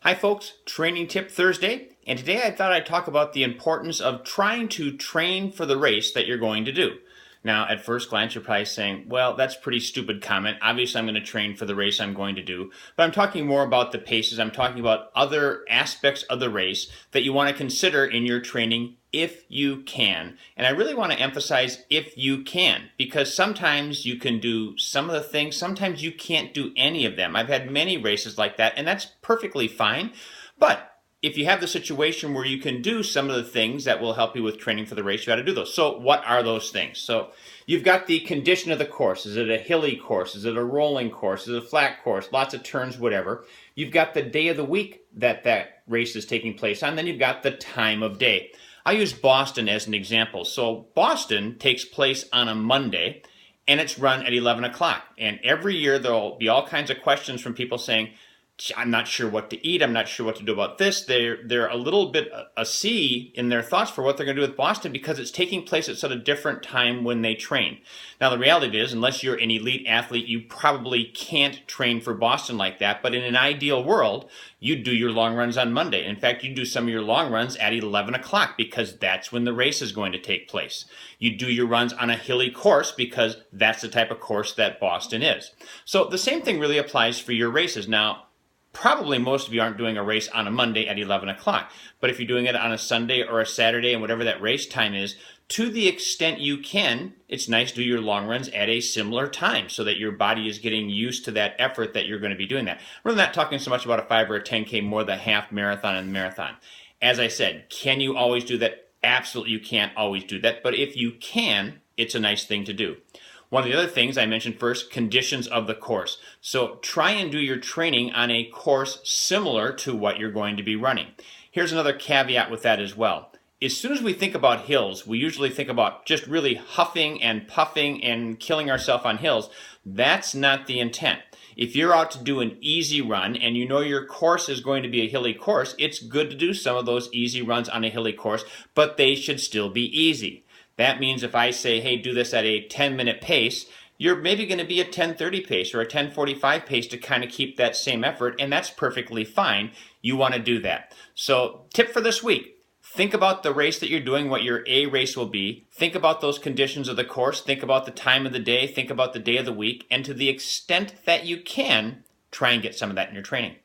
Hi folks, Training Tip Thursday, and today I thought I'd talk about the importance of trying to train for the race that you're going to do. Now, at first glance, you're probably saying, well, that's a pretty stupid comment. Obviously, I'm going to train for the race I'm going to do, but I'm talking more about the paces. I'm talking about other aspects of the race that you want to consider in your training if you can. And I really want to emphasize if you can, because sometimes you can do some of the things, sometimes you can't do any of them. I've had many races like that, and that's perfectly fine. But if you have the situation where you can do some of the things that will help you with training for the race, you got to do those. So what are those things? So you've got the condition of the course. Is it a hilly course? Is it a rolling course? Is it a flat course? Lots of turns, whatever. You've got the day of the week that race is taking place on. Then you've got the time of day. I'll use Boston as an example. So Boston takes place on a Monday, and it's run at 11 o'clock. And every year there'll be all kinds of questions from people saying, I'm not sure what to eat. I'm not sure what to do about this. They're a little bit a sea in their thoughts for what they're going to do with Boston because it's taking place at such a different time when they train. Now, the reality is, unless you're an elite athlete, you probably can't train for Boston like that. But in an ideal world, you do your long runs on Monday. In fact, you do some of your long runs at 11 o'clock because that's when the race is going to take place. You do your runs on a hilly course because that's the type of course that Boston is. So the same thing really applies for your races. Now, probably most of you aren't doing a race on a Monday at 11 o'clock. But if you're doing it on a Sunday or a Saturday and whatever that race time is, to the extent you can, it's nice to do your long runs at a similar time so that your body is getting used to that effort that you're going to be doing that. We're not talking so much about a 5 or a 10K, more the half marathon and the marathon. As I said, can you always do that? Absolutely, you can't always do that. But if you can, it's a nice thing to do. One of the other things I mentioned first, conditions of the course. So try and do your training on a course similar to what you're going to be running. Here's another caveat with that as well. As soon as we think about hills, we usually think about just really huffing and puffing and killing ourselves on hills. That's not the intent. If you're out to do an easy run and you know your course is going to be a hilly course, it's good to do some of those easy runs on a hilly course, but they should still be easy. That means if I say, hey, do this at a 10-minute pace, you're maybe going to be a 10:30 pace or a 10:45 pace to kind of keep that same effort, and that's perfectly fine. You want to do that. So tip for this week, think about the race that you're doing, what your A race will be. Think about those conditions of the course. Think about the time of the day. Think about the day of the week. And to the extent that you can, try and get some of that in your training.